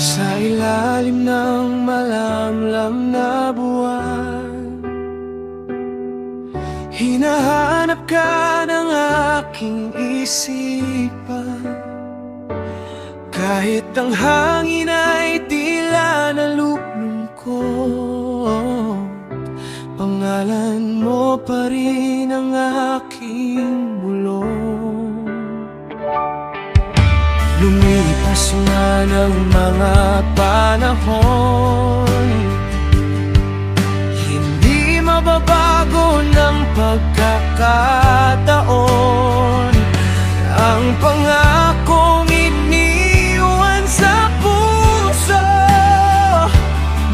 Sa ilalim ng malamlam na buwan, hinahanap ka ng aking isipan. Kahit ang hangin ay tila nalulungkot, pangalan mo pa rin ang aking bulong. Lumipas man ang mga panahon, hindi mababago ng pagkakataon. Ang pangakong iniwan sa puso,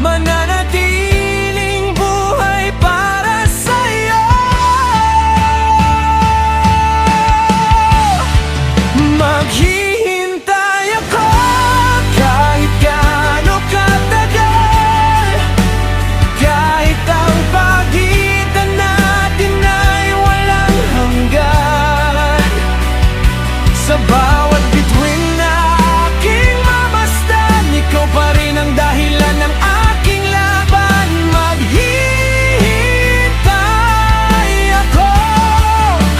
mananatiling buhay para sa'yo. Maghihintay ako kahit gaano katagal, kahit ang pagitan natin ay walang hanggan. Sa bawat bituin na aking mamasdan, ikaw pa rin ang dahilan ng aking laban. Maghihintay ako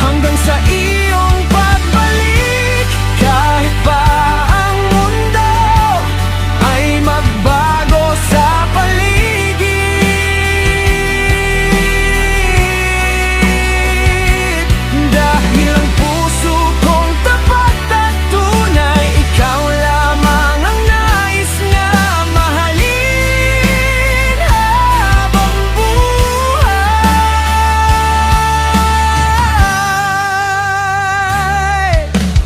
hanggang sa iyong pagbalik, kahit pa ang mundo ay magbago sa paligid. Dahil ang puso kong tapat at tunay, ikaw lamang ang nais na mahalin habang buhay.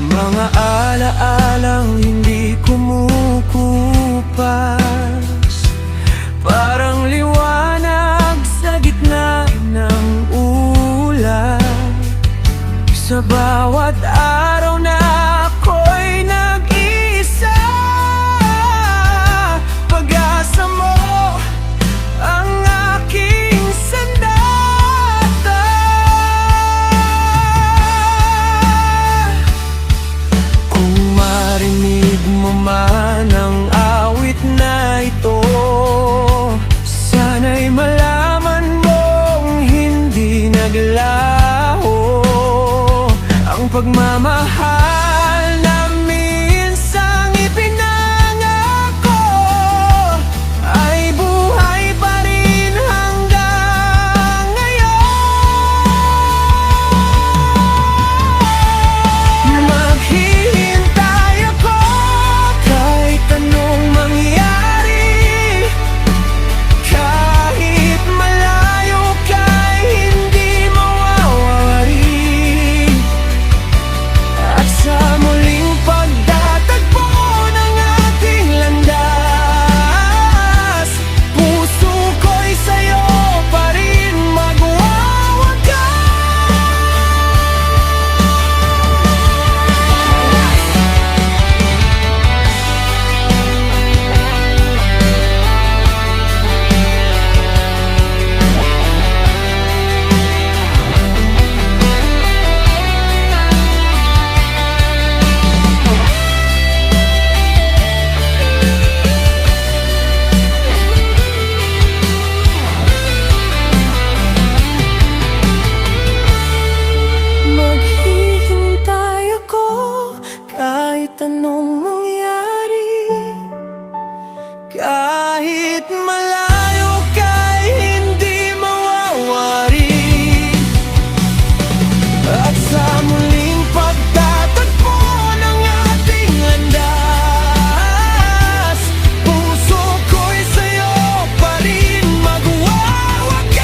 Mga alaalang hindi kumukupas, parang liwanag sa gitna ng ulap. Sa bawat araw na ako'y nag-iisa, pag-asa mo ang aking sandata. Kung marinig mo man ang awit na ito, sana'y malaman mong hindi naglaho ang pagmamahal na minsang ipinangako, ay buhay pa rin hanggang ngayon. Maghihintay ako kahit anong mangyari, kahit malayo ka'y hindi mawawari. At sa muling pagtatagpo ng ating landas, puso ko'y sa'yo pa rin maghihintay ako kahit anong mangyari, kahit malayo ka'y hindi mawawari. At sa muling pagtatagpo ng ating landas, puso ko'y sa'yo pa rin magwawagas.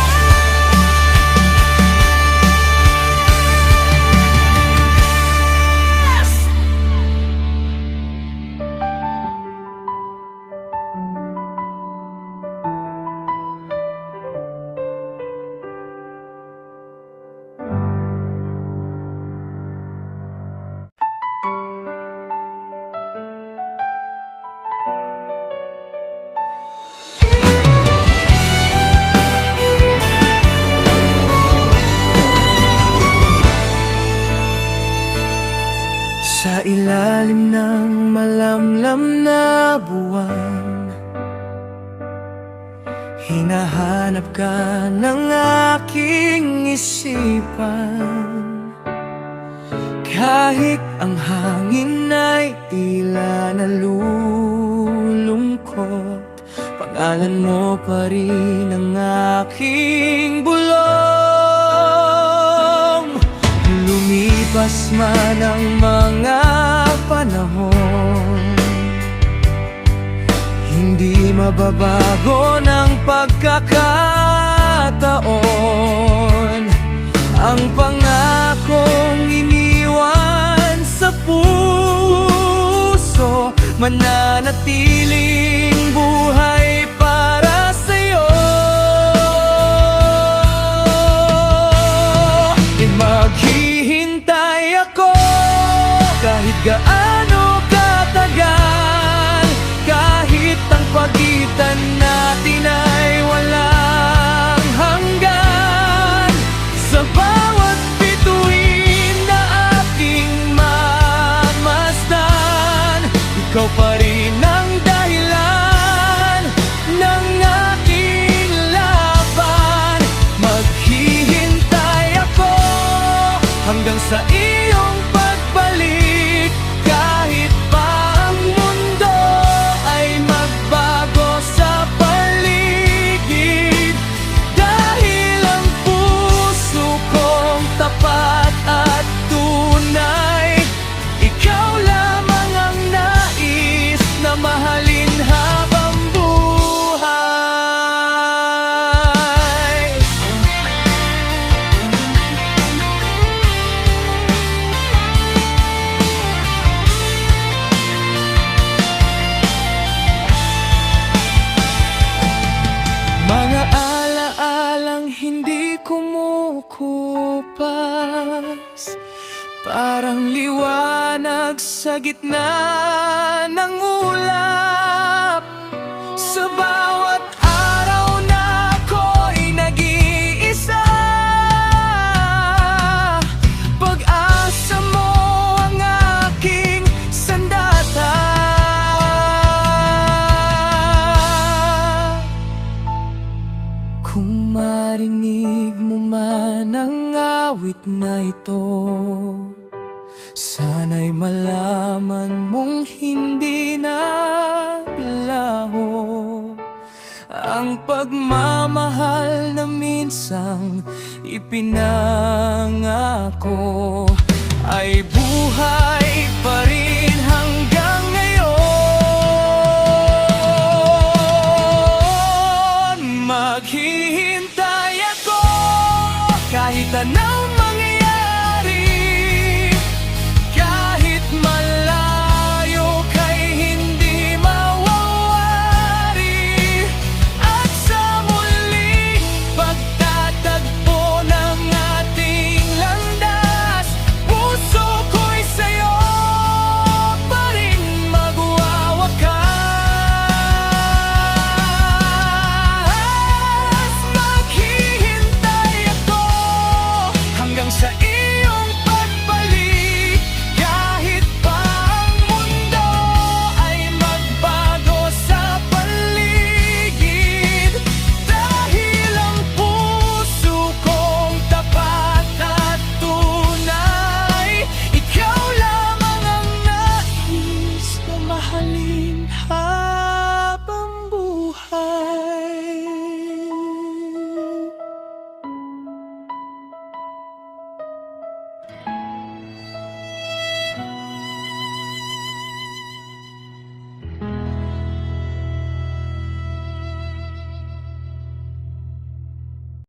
Sa ilalim ng malamlam na buwan, hinahanap ka ng aking isipan. Kahit ang hangin ay tila nalulungkot, pangalan mo pa rin ang aking bulong. Lumipas man ang mga panahon, hindi mababago ng pagkakataon. Ang pangakong iniwan sa puso, mananatiling buhay para sa'yo. Maghihintay ako kahit gaano katagal, kahit ang pagitan natin ay walang hanggan. Sa bawat bituin na aking mamasdan, ikaw pa rin ang dahilan ng aking laban. Maghihintay ako hanggang sa iyong pagbalik, kahit pa ang mundo ay magbago sa paligid. Dahil ang puso kong tapat at tunay, ikaw lamang ang nais na mahalin habang buhay. Mga alaalang hindi kumukupas, parang liwanag sa gitna ng ulap. Sa bawat araw na ako'y nag-iisa, pag-asa mo ang aking sandata. Kung marinig mo man ang awit na ito, sana'y malaman mong hindi naglaho ang pagmamahal na minsang ipinangako ay buhay pa rin.